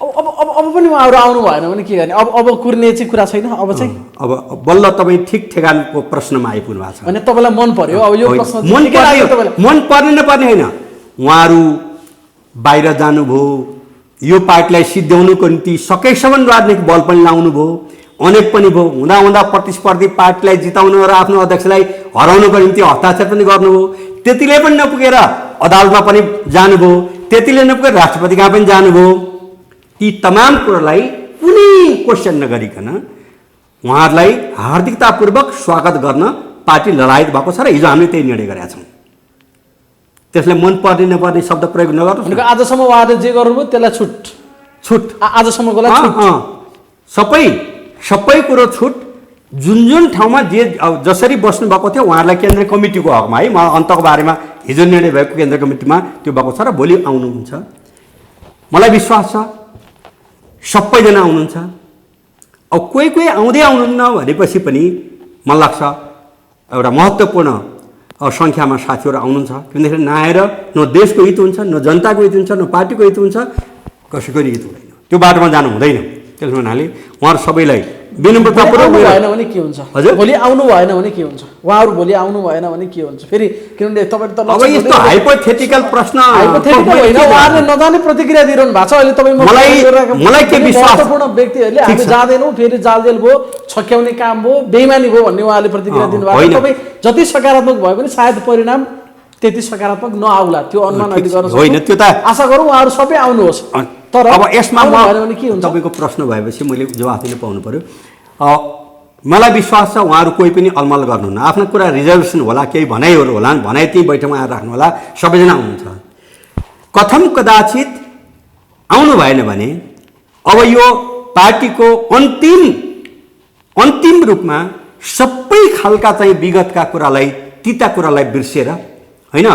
अब अब अब पनि उहाँहरू आउनु भएन भने के गर्ने? अब कुर्ने चाहिँ कुरा छैन। अब चाहिँ अब बल्ल तपाईँ ठिक ठेगानको प्रश्नमा आइपुग्नु भएको छ भने तपाईँलाई मन पर्यो? अब यो प्रश्न मन पर्ने नपर्ने होइन, उहाँहरू बाहिर जानुभयो, यो पार्टीलाई सिद्ध्याउनुको निम्ति सकेसम्म राजनीतिक बल पनि लाउनु भयो, अनेक पनि भयो, हुँदा हुँदा प्रतिस्पर्धी पार्टीलाई जिताउनु र आफ्नो अध्यक्षलाई हराउनुको निम्ति हस्ताक्षर पनि गर्नुभयो, त्यतिले पनि नपुगेर अदालतमा पनि जानुभयो, त्यतिले नपुगेर राष्ट्रपति कहाँ पनि जानुभयो। ती तमाम कुरालाई कुनै क्वेसन नगरिकन उहाँहरूलाई हार्दिकतापूर्वक स्वागत गर्न पार्टी लडायत भएको छ र हिजो हामीले त्यही निर्णय गरेका छौँ। त्यसलाई मन पर्ने नपर्ने शब्द प्रयोग नगर्नु। आजसम्म उहाँहरूले जे गर्नुभयो त्यसलाई छुट आजसम्मको लागि सबै कुरो छुट। जुन ठाउँमा जे जसरी बस्नु भएको थियो उहाँहरूलाई केन्द्रीय कमिटीको हकमा है, म अन्तको बारेमा हिजो निर्णय भएको केन्द्रीय कमिटीमा त्यो भएको छ र भोलि आउनुहुन्छ। मलाई विश्वास छ सबैजना आउनुहुन्छ। अब कोही आउँदै आउनुहुन्न भनेपछि पनि मलाई लाग्छ एउटा महत्त्वपूर्ण सङ्ख्यामा साथीहरू आउनुहुन्छ, किनभने नआएर न देशको हित हुन्छ, न जनताको हित हुन्छ, न पार्टीको हित हुन्छ, कसैको हित हुँदैन। त्यो बाटोमा जानु हुँदैन। त्यसो हुनाले उहाँहरू सबैलाई विनम्रतापूर्वक आउनु भएन भने के हुन्छ हजुर? भोलि आउनु भएन भने के हुन्छ उहाँहरू भोलि आउनु भएन भने के हुन्छ फेरि किनभने तपाईँले त अब यस्तो हाइपोथेटिकल प्रश्न हाइपोथेटिकल होइन उहाँहरूले नजाने प्रतिक्रिया दिइरहनु भएको छ अहिले तपाईँ मलाई के विश्वास महत्त्वपूर्ण व्यक्तिहरूले हामी जाँदैनौँ फेरि जालजेल भयो छक्याउने काम भयो बेइमानी भयो भन्ने उहाँले प्रतिक्रिया दिनुभएको छ तपाईँ जति सकारात्मक भयो भने सायद परिणाम त्यति सकारात्मक नआउला त्यो अनुमान अहिले गर्न होइन त्यो त आशा गरौँ उहाँहरू सबै आउनुहोस् तर अब यसमा आउनु भएन भने के हुन्छ तपाईँको प्रश्न भएपछि मैले जवाफ दिन पाउनु पर्यो मलाई विश्वास छ उहाँहरू कोही पनि अलमल गर्नुहुन्न आफ्नो कुरा रिजर्भेसन होला केही भनाइहरू होला भनाइ त्यही बैठकमा आएर राख्नु होला सबैजना आउनुहुन्छ कथम कदाचित आउनु भएन भने अब यो पार्टीको अन्तिम रूपमा सबै खालका चाहिँ विगतका कुरालाई तिता कुरालाई बिर्सेर होइन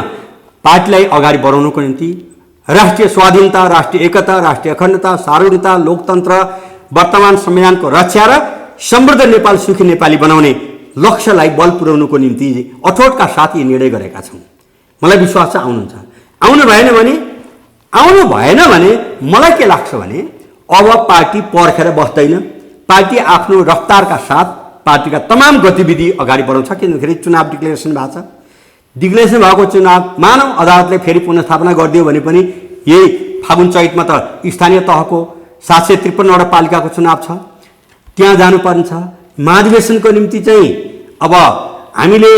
पार्टीलाई अगाडि बढाउनको निम्ति राष्ट्रिय स्वाधीनता राष्ट्रिय एकता राष्ट्रिय अखण्डता सार्वभौमिकता लोकतन्त्र वर्तमान संविधानको रक्षा र समृद्ध नेपाल सुखी नेपाली बनाउने लक्ष्यलाई बल पुर्याउनुको निम्ति अठोटका साथ यी निर्णय गरेका छौँ मलाई विश्वास छ आउनुहुन्छ आउनु भएन भने मलाई के लाग्छ भने अब पार्टी पर्खेर बस्दैन पार्टी आफ्नो रफ्तारका साथ पार्टीका तमाम गतिविधि अगाडि बढाउँछ किनभने चुनाव डिक्लेरेसन भएको छ डिक्लेरेसन भएको चुनाव मानव अदालतले फेरि पुनर्स्थापना गरिदियो भने पनि यही फागुन चैतमा त स्थानीय तहको 753 वटा पालिकाको चुनाव छ त्यहाँ जानुपर्ने छ महाधिवेशनको निम्ति चाहिँ अब हामीले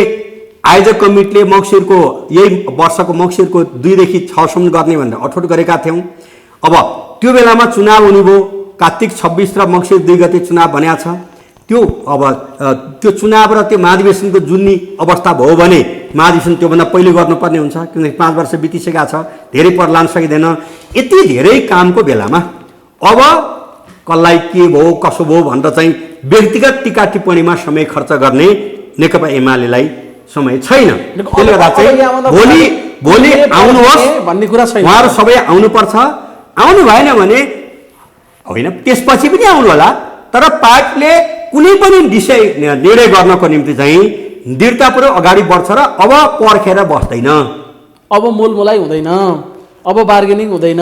आयोजक कमिटीले मङ्सिरको यही वर्षको मङ्सिरको 2 देखि 6 सम्म गर्ने भनेर अठोट गरेका थियौँ अब त्यो बेलामा चुनाव हुने भयो कार्तिक 26 र मङ्सिर 2 गते चुनाव भनेको छ त्यो अब त्यो चुनाव र त्यो महाधिवेशनको जुन्नी अवस्था भयो भने महाधिवेशन त्योभन्दा पहिले गर्नुपर्ने हुन्छ किनकि 5 वर्ष बितिसकेका छ धेरै पर लान सकिँदैन यति धेरै कामको बेलामा अब कसलाई के भयो कसो भयो भनेर चाहिँ व्यक्तिगत टीका टिप्पणीमा समय खर्च गर्ने नेकपा एमालेलाई समय छैन त्यसले गर्दा चाहिँ भोलि आउनुहोस् भन्ने कुरा छैन उहाँहरू सबै आउनुपर्छ आउनु भएन भने होइन त्यसपछि पनि आउनु होला तर पार्टीले कुनै पनि निर्णय गर्नको निम्ति चाहिँ दृढतापूर्वक अगाडि बढ्छ र अब पर्खेर बस्दैन अब मोलमोलाई हुँदैन अब बार्गेनिङ हुँदैन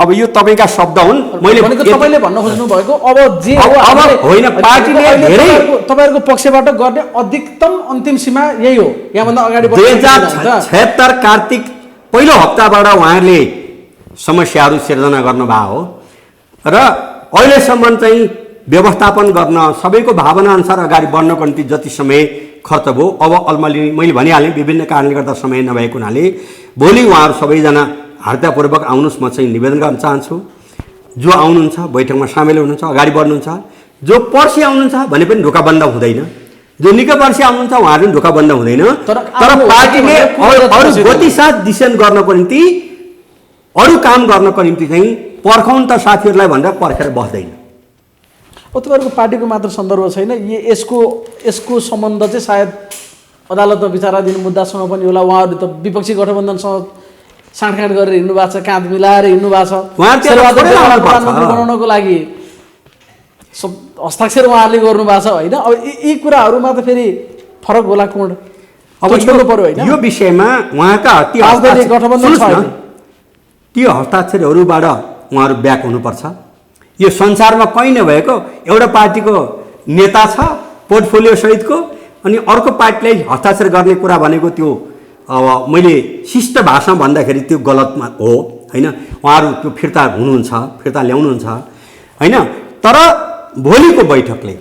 अब यो तपाईँका शब्द हुन् मैले तपाईँले भन्न खोज्नु भएको अब जे अब होइन पार्टीले धेरै तपाईँहरूको पक्षबाट गर्ने अधिकतम अन्तिम सीमा यही हो यहाँभन्दा अगाडि 2076 कार्तिक पहिलो हप्ताबाट उहाँहरूले समस्याहरू सिर्जना गर्नुभएको हो र अहिलेसम्म चाहिँ व्यवस्थापन गर्न सबैको भावना अनुसार अगाडि बढ्नको निम्ति जति समय खर्च भयो अब अलमली मैले भनिहालेँ विभिन्न कारणले गर्दा समय नभएको हुनाले भोलि उहाँहरू सबैजना हार्दापूर्वक आउनुहोस् म चाहिँ निवेदन गर्न चाहन्छु जो आउनुहुन्छ बैठकमा सामेल हुनुहुन्छ अगाडि बढ्नुहुन्छ जो पर्सि आउनुहुन्छ भने पनि ढोकाबन्द हुँदैन जो निकै पर्सि आउनुहुन्छ उहाँहरू पनि ढोकाबन्द हुँदैन तर पार्टीले अरू गतिसाथ डिसिसन गर्नको निम्ति अरू काम गर्नको निम्ति चाहिँ पर्खाउनु त साथीहरूलाई भनेर पर्खेर बस्दैन तपाईँहरूको पार्टीको मात्र सन्दर्भ छैन यसको सम्बन्ध चाहिँ सायद अदालतमा विचाराधीन मुद्दासँग पनि होला उहाँहरू त विपक्षी गठबन्धनसँग साँठगाँठ गरेर हिँड्नु भएको छ काँध मिलाएर हिँड्नु भएको छ प्रधानमन्त्री बनाउनको लागि हस्ताक्षर उहाँहरूले गर्नु भएको छ होइन अब यी कुराहरूमा त फेरि फरक होला कोण अब छोड्नु पर्यो होइन यो विषयमा उहाँका गठबन्धन छ त्यो हस्ताक्षरहरूबाट उहाँहरू ब्याक हुनुपर्छ यो संसारमा कहीँ नभएको एउटा पार्टीको नेता छ पोर्टफोलियो सहितको अनि अर्को पार्टीलाई हस्ताक्षर गर्ने कुरा भनेको त्यो अब मैले शिष्ट भाषामा भन्दाखेरि त्यो गलतमा हो होइन उहाँहरू त्यो फिर्ता ल्याउनुहुन्छ होइन तर भोलिको बैठकले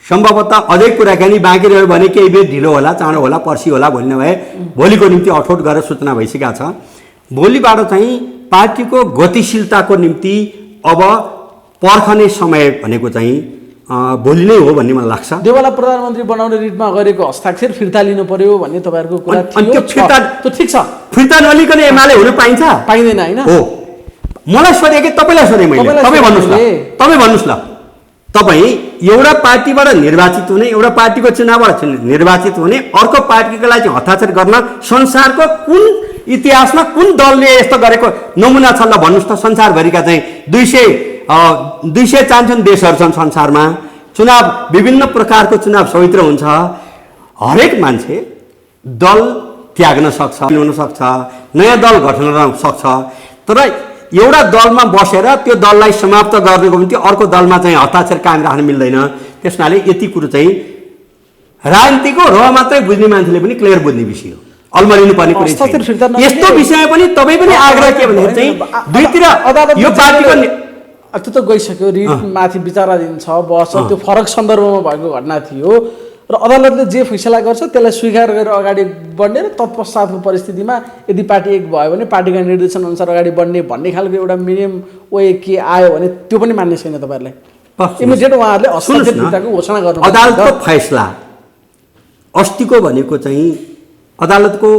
सम्भवतः अझै कुराकानी बाँकी रह्यो भने केही बेर ढिलो होला चाँडो होला पर्सि होला भोलि नभए भोलिको निम्ति अठोट गरेर सूचना भइसकेका छ भोलिबाट चाहिँ पार्टीको गतिशीलताको निम्ति अब पर्खने समय भनेको चाहिँ भोलि नै हो भन्ने मलाई लाग्छ देवाला प्रधानमन्त्री बनाउने रिटमा गरेको हस्ताक्षर फिर्ता लिनु पर्यो भन्ने तपाईँहरूको कुरा थियो त्यो ठिक छ फिर्ता नलिकन एमाले हुन पाइन्छ पाइँदैन होइन हो मलाई सोधेँ कि तपाईँलाई सोधेँ मैले तपाईँ भन्नुहोस् ल तपाईँ एउटा पार्टीबाट निर्वाचित हुने एउटा पार्टीको चुनावबाट निर्वाचित हुने अर्को पार्टीको लागि हस्ताक्षर गर्न संसारको कुन इतिहासमा कुन दलले यस्तो गरेको नमुना छ ल भन्नुहोस् त संसारभरिका चाहिँ 200 देशहरू छन् संसारमा चुनाव विभिन्न प्रकारको चुनाव स्वतन्त्र हुन्छ हरेक मान्छे दल त्याग्न सक्छ हुन सक्छ नयाँ दल गठन गर्न सक्छ तर एउटा दलमा बसेर त्यो दललाई समाप्त गर्नको निम्ति अर्को दलमा चाहिँ हस्ताक्षर कायम राख्न मिल्दैन। त्यस हुनाले यति कुरो चाहिँ राजनीतिको र मात्रै बुझ्ने मान्छेले पनि क्लियर बुझ्ने विषय हो, अल्मलिनु पर्ने कुरै छैन। यस्तो विषयमा पनि तपाईँ पनि आग्रह के भने चाहिँ दुईतिर यो पार्टीको त्यो त गइसक्यो, रिट माथि विचाराधीन छ, बस त्यो फरक सन्दर्भमा भएको घटना थियो र अदालतले जे फैसला गर्छ त्यसलाई स्वीकार गरेर अगाडि बढ्ने र तत्पश्चातको परिस्थितिमा यदि पार्टी एक भयो भने पार्टीका निर्देशन अनुसार अगाडि बढ्ने भन्ने खालको एउटा मिनिमम वे के आयो भने त्यो पनि मान्ने छैन तपाईँहरूलाई? इमिडिएट उहाँहरूले हस्ताक्षरको घोषणा गर्नु। अदालतको फैसला अस्तिको भनेको चाहिँ अदालतको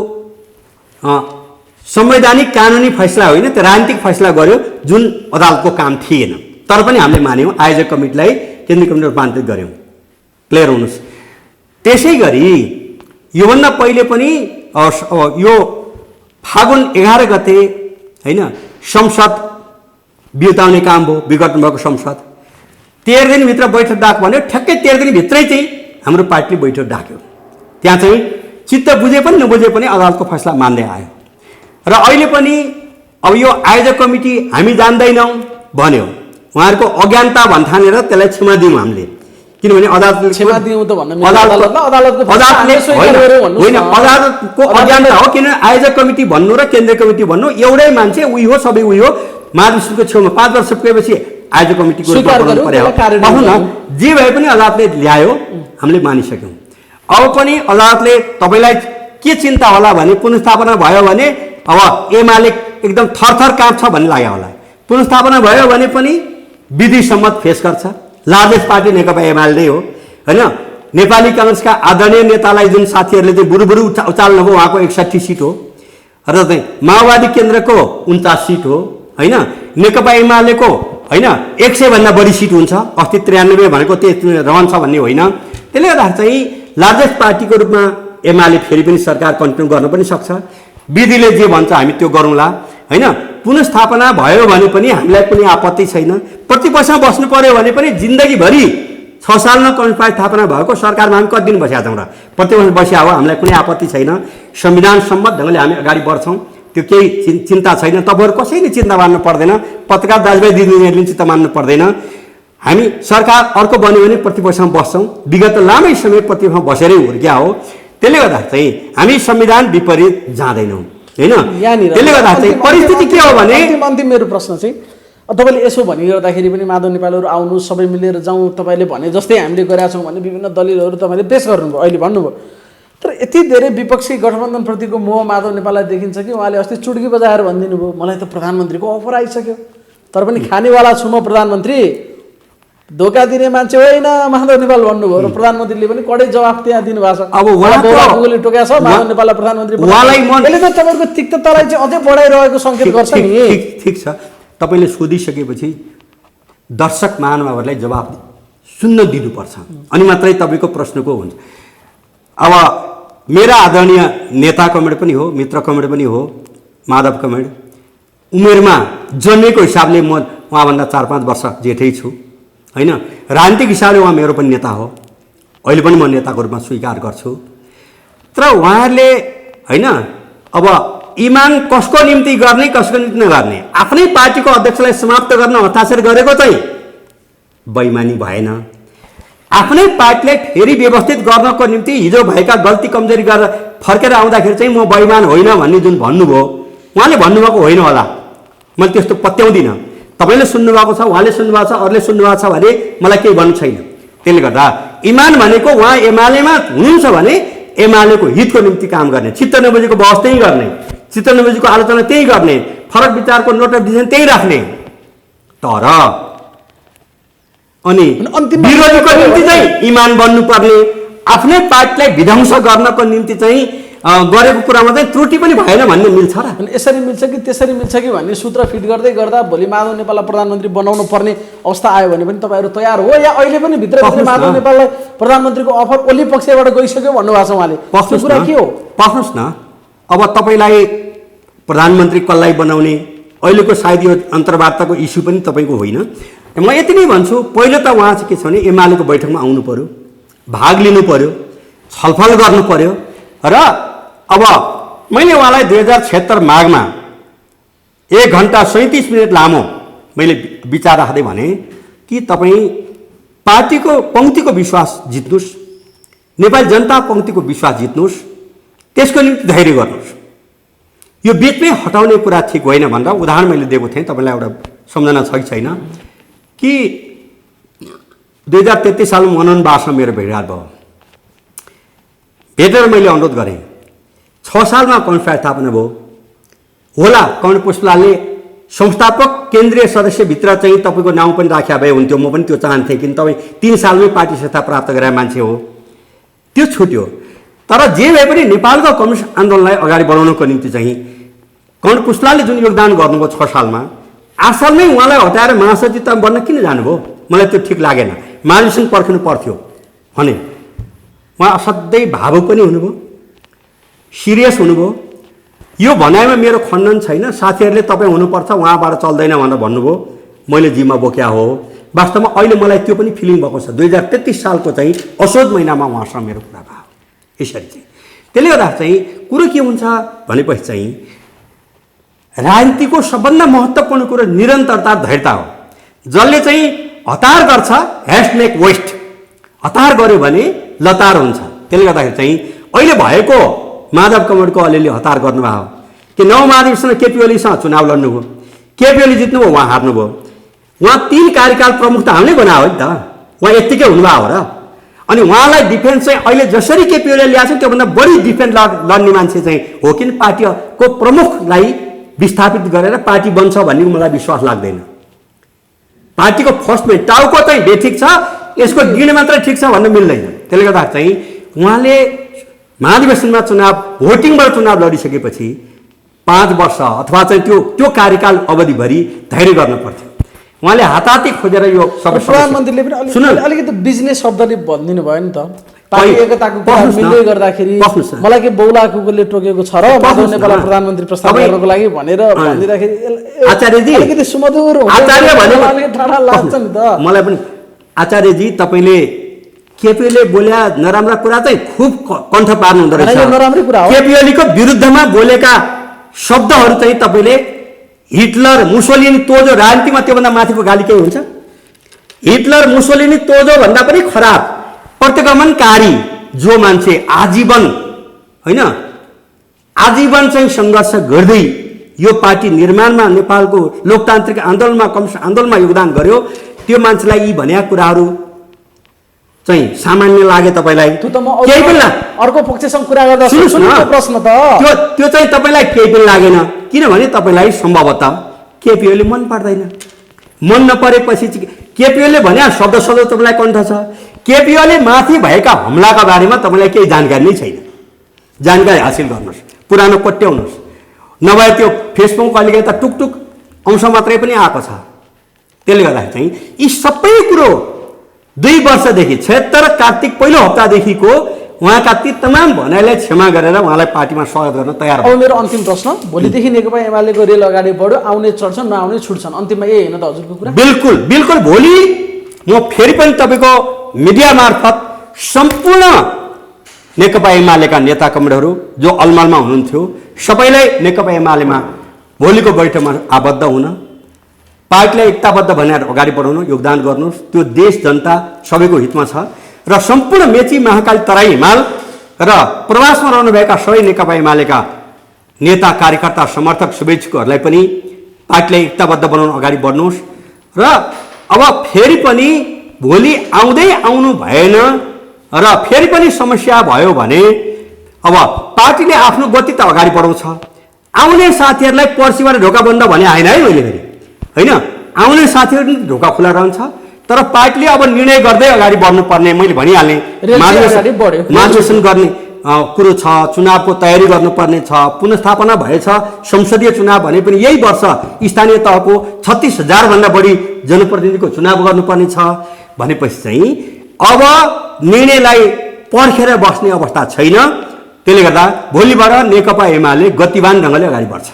संवैधानिक कानुनी फैसला होइन, त्यो राजनीतिक फैसला गर्यो जुन अदालतको काम थिएन। तर पनि हामीले मान्यौँ, आयोजक कमिटीलाई केन्द्रीय कमिटीमा रूपान्तरित गऱ्यौँ। क्लियर हुनुहोस्। त्यसै गरी योभन्दा पहिले पनि यो फागुन 11 गते होइन संसद बिउताउने काम भयो, विघटन भएको संसद 13 दिनभित्र बैठक डाक भन्यो। ठ्याक्कै 13 दिनभित्रै चाहिँ हाम्रो पार्टीले बैठक डाक्यो। त्यहाँ चाहिँ चित्त बुझे पनि नबुझे पनि अदालतको फैसला मान्दै आयो र अहिले पनि अब यो आयोजक कमिटी हामी जान्दैनौँ भन्यो। उहाँहरूको अज्ञानता भन्ठानेर त्यसलाई क्षमा दियौँ हामीले, किनभने अदालतले क्षमा दियौँ त भन्न मिल्दैन। होइन, अदालतको अज्ञानता हो। किन आयोजक कमिटी भन्नु र केन्द्रीय कमिटी भन्नु एउटै मान्छे, उही हो, सबै उही हो। महाधिवेशनको छेउमा 5 वर्ष पुगेपछि आयोजक कमिटीको पर्यो न। जे भए पनि अदालतले ल्यायो, हामीले मानिसक्यौँ। अब पनि अदालतले तपाईँलाई के चिन्ता होला भने पुनर्स्थापना भयो भने अब एमाले एकदम थरथर काँप्छ भन्ने लाग्यो होला। पुनर्स्थापना भयो भने पनि विधि सम्मत फेस गर्छ। लार्जेस्ट पार्टी नेकपा एमाले नै हो होइन। नेपाली काङ्ग्रेसका आदरणीय नेतालाई जुन साथीहरूले चाहिँ बुरुबुरु उचाल्नुभयो उहाँको 61 सिट हो र चाहिँ माओवादी केन्द्रको 49 सिट हो होइन। नेकपा एमालेको होइन 100 भन्दा बढी सिट हुन्छ। अस्ति 93 भनेको त्यो रहन्छ भन्ने होइन। त्यसले गर्दा चाहिँ लार्जेस्ट पार्टीको रूपमा एमाले फेरि पनि सरकार कन्टिन्यू गर्न पनि सक्छ। विधिले जे भन्छ हामी त्यो गरौँला होइन। पुनर्स्थापना भयो भने पनि हामीलाई कुनै आपत्ति छैन। प्रतिपक्षमा बस्नु पर्यो भने पनि जिन्दगीभरि 6 सालमा कम्युनिस्ट पार्टी स्थापना भएको सरकारमा हामी कति दिन बसेका छौँ र प्रतिपक्षमा बसिया हो, हामीलाई कुनै आपत्ति छैन। संविधान सम्मत ढङ्गले हामी अगाडि बढ्छौँ, त्यो केही चिन्ता छैन। तपाईँहरू कसैले चिन्ता मान्नु पर्दैन, पत्रकार दाजुभाइ दिदीबहिनीहरूले पनि चिन्ता मान्नु पर्दैन। हामी सरकार अर्को बन्यो भने प्रतिपक्षमा बस्छौँ। विगत लामै समय प्रतिपक्षमा बसेरै हुर्किया हो। त्यसले गर्दा चाहिँ हामी संविधान विपरीत जाँदैनौँ होइन। त्यसले गर्दा चाहिँ परिस्थिति के हो भने अन्तिम मेरो प्रश्न चाहिँ तपाईँले यसो भनिरहँदाखेरि पनि माधव नेपालहरू आउनु सबै मिलेर जाउँ तपाईँले भने जस्तै हामीले गरेका छौँ भने विभिन्न दलिलहरू तपाईँले पेश गर्नुभयो, अहिले भन्नुभयो। तर यति धेरै विपक्षी गठबन्धनप्रतिको मोह माधव नेपाललाई देखिन्छ कि उहाँले अस्ति चुड्की बजाएर भनिदिनु भयो मलाई त प्रधानमन्त्रीको अफर आइसक्यो, तर पनि खानेवाला छु म प्रधानमन्त्री, धोका दिने मान्छे होइन माधव नेपाल भन्नुभयो र प्रधानमन्त्रीले पनि कडै जवाफ त्यहाँ दिनुभएको छ। अब उहाँले टोकेको छ माधव नेपाललाई प्रधानमन्त्री, यसले त तपाईँको तिक्ततालाई चाहिँ अझै बढाइरहेको सङ्केत गर्छ नि। ठिक छ, तपाईँले सोधिसकेपछि दर्शक महानुभावहरूलाई जवाफ सुन्न दिनुपर्छ अनि मात्रै तपाईँको प्रश्नको हुन्छ। अब मेरा आदरणीय नेता कमेड पनि हो, मित्र कमेड पनि हो माधव कमेड, उमेरमा जन्मेको हिसाबले म उहाँभन्दा 4-5 वर्ष जेठै छु होइन। राजनीतिक हिसाबले उहाँ मेरो पनि नेता हो, अहिले पनि म नेताको रूपमा स्वीकार गर्छु। तर उहाँहरूले होइन अब इमान कसको निम्ति गर्ने कसको निम्ति नगर्ने, आफ्नै पार्टीको अध्यक्षलाई समाप्त गर्न हस्ताक्षर गरेको चाहिँ बेइमानी भएन। आफ्नै पार्टीलाई फेरि व्यवस्थित गर्नको निम्ति हिजो भएका गल्ती कमजोरी गरेर फर्केर आउँदाखेरि चाहिँ म बेइमान होइन भन्ने जुन भन्नुभयो, उहाँले भन्नुभएको होइन होला, मैले त्यस्तो पत्याउँदिनँ। तपाईँले सुन्नुभएको छ, उहाँले सुन्नुभएको छ, अरूले सुन्नुभएको छ भने मलाई केही भन्नु छैन। त्यसले गर्दा इमान भनेको उहाँ एमालेमा हुनुहुन्छ भने एमालेको हितको निम्ति काम गर्ने, चित्त नबुझेको बहस त्यही गर्ने, चित्त नबुझेको आलोचना त्यही गर्ने, फरक विचारको नोट अफ डिसिजन त्यही राख्ने। तर अनि विरोधीको निम्ति चाहिँ इमान बन्नुपर्ने, आफ्नै पार्टीलाई विध्वंस गर्नको निम्ति चाहिँ गरेको कुरामा चाहिँ त्रुटि पनि भएन भन्ने मिल्छ र? अनि यसरी मिल्छ कि त्यसरी मिल्छ कि भन्ने सूत्र फिट गर्दै गर्दा भोलि माधव नेपाललाई प्रधानमन्त्री बनाउनु पर्ने अवस्था आयो भने पनि तपाईँहरू तयार हो या अहिले पनि भित्र माधव नेपाललाई प्रधानमन्त्रीको अफर ओली पक्षबाट गइसक्यो भन्नुभएको छ उहाँले? कुरा के हो? पस्नुहोस् न। अब तपाईँलाई प्रधानमन्त्री कसलाई बनाउने अहिलेको सायद यो अन्तर्वार्ताको इस्यु पनि तपाईँको होइन। म यति नै भन्छु, पहिलो त उहाँ चाहिँ के छ भने एमालेको बैठकमा आउनु पर्यो, भाग लिनु पर्यो, छलफल गर्नु पर्यो। र अब मैले उहाँलाई 2076 माघमा 1 घण्टा 37 मिनट लामो मैले विचार राख्दै भने कि तपाईँ पार्टीको पंक्तिको विश्वास जित्नुस्, नेपाली जनता पंक्तिको विश्वास जित्नुस्, त्यसको निम्ति धैर्य गर्नुस्। यो बिचमै हटाउने कुरा ठिक होइन भनेर उदाहरण मैले दिएको थिएँ, तपाईँलाई एउटा सम्झना छ कि छैन कि 2033 सालमा मनोहर बासमा मेरो भेटघाट भयो। भेटेर मैले अनुरोध गरेँ 6 सालमा कम्युनिस्ट पार्टी स्थापना भयो होला, कम्युनिस्ट पुष्पलालले संस्थापक केन्द्रीय सदस्यभित्र चाहिँ तपाईँको नाउँ पनि राख्या भए हुन्थ्यो, म पनि त्यो चाहन्थेँ किन तपाईँ 3 सालमै पार्टी सत्ता प्राप्त गरेर मान्छे हो, त्यो छुट्यो। तर जे भए पनि नेपालको कम्युनिस्ट आन्दोलनलाई अगाडि बढाउनको निम्ति चाहिँ कम्युनिस्ट पुष्पलालले जुन योगदान गर्नुभयो 6 सालमा, 8 सालमै उहाँलाई हटाएर महासचिव बन्न किन जानुभयो? मलाई त्यो ठिक लागेन। महाधिवेशन पर्खिनु पर्थ्यो भने उहाँ असाध्यै भावुक पनि हुनुभयो, सिरियस हुनुभयो। यो भनाइमा मेरो खण्डन छैन। साथीहरूले तपाईँ हुनुपर्छ, उहाँबाट चल्दैन भनेर भन्नुभयो, मैले जिम्मा बोक्या हो। वास्तवमा अहिले मलाई त्यो पनि फिलिङ भएको छ। 2033 सालको चाहिँ असोज महिनामा उहाँसँग मेरो कुरा भयो यसरी चाहिँ। त्यसले गर्दा चाहिँ कुरो के हुन्छ भनेपछि चाहिँ राजनीतिको सबभन्दा महत्त्वपूर्ण कुरो निरन्तरता, धैर्यता हो। जसले चाहिँ हतार गर्छ ह्यास्टमेक वेस्ट, हतार गर्यो भने लतार हुन्छ। त्यसले गर्दाखेरि चाहिँ अहिले भएको माधव कमरेडको अलिअलि हतार गर्नुभयो कि 9 महाधिवेशन केपी ओलीसँग चुनाव लड्नुभयो, केपी ओली जित्नुभयो, उहाँ हार्नुभयो। उहाँ 3 कार्यकाल प्रमुख त हामीले बनायो नि त, उहाँ यत्तिकै हुनुभयो हो र। अनि उहाँलाई डिफेन्स चाहिँ अहिले जसरी केपी ओलीले ल्याएको छ त्योभन्दा बढी डिफेन्स लड्ने मान्छे चाहिँ हो कि पार्टीको प्रमुखलाई विस्थापित गरेर पार्टी बन्छ भन्ने मलाई विश्वास लाग्दैन। पार्टीको फर्स्टमै टाउको चाहिँ बेठिक छ, यसको गिड मात्रै ठिक छ भन्न मिल्दैन। त्यसले गर्दा चाहिँ उहाँले महाधिवेशनमा चुनाव, भोटिङबाट चुनाव लडिसकेपछि 5 वर्ष अथवा चाहिँ त्यो कार्यकाल अवधिभरि धैर्य गर्नु पर्थ्यो। उहाँले हाताहाती खोजेर यो सबै प्रधानमन्त्रीले पनि अलिकति बिजनेस शब्दले भनिदिनु भयो नि त, पार्टी एकताको कुरा मिल्दै गर्दाखेरि मलाई के बौलाकुले टोकेको छ र माधव नेपाललाई प्रधानमन्त्री प्रस्ताव गर्नको लागि भनेर भनिदिँदाखेरि आचार्यजी अलिकति सुमधुर आचार्य भने ठाडा लाग्छ नि त मलाई पनि। आचार्यजी तपाईँले केपीओलीले बोल्या नराम्रा कुरा चाहिँ खुब कण्ठ पार्नु हुँदो रहेछ। नराम्रै कुरा हो। केपीओलीको विरुद्धमा बोलेका शब्दहरू चाहिँ तपाईँले हिटलर, मुसोलिनी, तोजो, राजनीतिमा त्योभन्दा माथिको गाली के हुन्छ? हिटलर, मुसोलिनी, तोजो भन्दा पनि खराब प्रतिगमनकारी जो मान्छे आजीवन होइन, आजीवन चाहिँ सङ्घर्ष गर्दै यो पार्टी निर्माणमा, नेपालको लोकतान्त्रिक आन्दोलनमा, कम्युनिस्ट आन्दोलनमा योगदान गर्यो, त्यो मान्छेलाई यी भनेका कुराहरू चाहिँ सामान्य लागे तपाईँलाई? त्यो त म केही पनि अर्को पक्षसँग कुरा गर्दा सुन्नु प्रश्न त त्यो चाहिँ तपाईँलाई केही पनि लागेन, किनभने तपाईँलाई सम्भवतः केपीओली मन पर्दैन। मन नपरेपछि केपीओलीले भने शब्द तपाईँलाई कण्ठ छ। केपीओली माथि भएका हमलाका बारेमा तपाईँलाई केही जानकारी नै छैन। जानकारी हासिल गर्नुहोस्, पुरानो कोट्याउनुहोस्, नभए त्यो फेसबुकको अलिकति त टुकटुक अंश मात्रै पनि आएको छ। त्यसले गर्दाखेरि चाहिँ यी सबै कुरो 2 वर्षदेखि 76 कार्तिक पहिलो हप्तादेखिको उहाँका ती तमाम भनाइलाई क्षमा गरेर उहाँलाई पार्टीमा स्वागत गर्न तयार अब मेरो अन्तिम प्रश्न, भोलिदेखि नेकपा एमालेको रेल अगाडि बढ्यो, आउने चढ्छन्, नआउने छुट्छन्, अन्तिममा यही होइन त हजुरको कुरा? बिल्कुल बिल्कुल। भोलि म फेरि पनि तपाईँको मिडिया मार्फत सम्पूर्ण नेकपा एमालेका नेता कमरेडहरू जो अलमलमा हुनुहुन्थ्यो सबैलाई नेकपा एमालेमा भोलिको बैठकमा आबद्ध हुन, पार्टीलाई एकताबद्ध भनेर अगाडि बढाउनु, योगदान गर्नुहोस्। त्यो देश जनता सबैको हितमा छ र सम्पूर्ण मेची, महाकाली, तराई, हिमाल र प्रवासमा रहनुभएका सबै नेकपा एमालेका नेता, कार्यकर्ता, समर्थक, शुभेच्छुकहरूलाई पनि पार्टीलाई एकताबद्ध बनाउन अगाडि बढ्नुहोस्। र अब फेरि पनि भोलि आउँदै आउनु भएन र फेरि पनि समस्या भयो भने अब पार्टीले आफ्नो गति त अगाडि बढाउँछ। आउने साथीहरूलाई पर्सिबाट ढोका बन्द भने आएन है मैले फेरि होइन, आउने साथीहरू ढोका खुला रहन्छ। तर पार्टीले अब निर्णय गर्दै अगाडि बढ्नुपर्ने, मैले भनिहालेँ, महाधिवेशन गर्ने कुरो छ, चुनावको तयारी गर्नुपर्ने छ, पुनस्थापना भएछ, संसदीय चुनाव भने पनि यही वर्ष स्थानीय तहको 36,000 भन्दा बढी जनप्रतिनिधिको चुनाव गर्नुपर्ने छ भनेपछि चाहिँ अब निर्णयलाई पर्खेर बस्ने अवस्था छैन। त्यसले गर्दा भोलिबाट नेकपा एमाले गतिवान ढङ्गले अगाडि बढ्छ।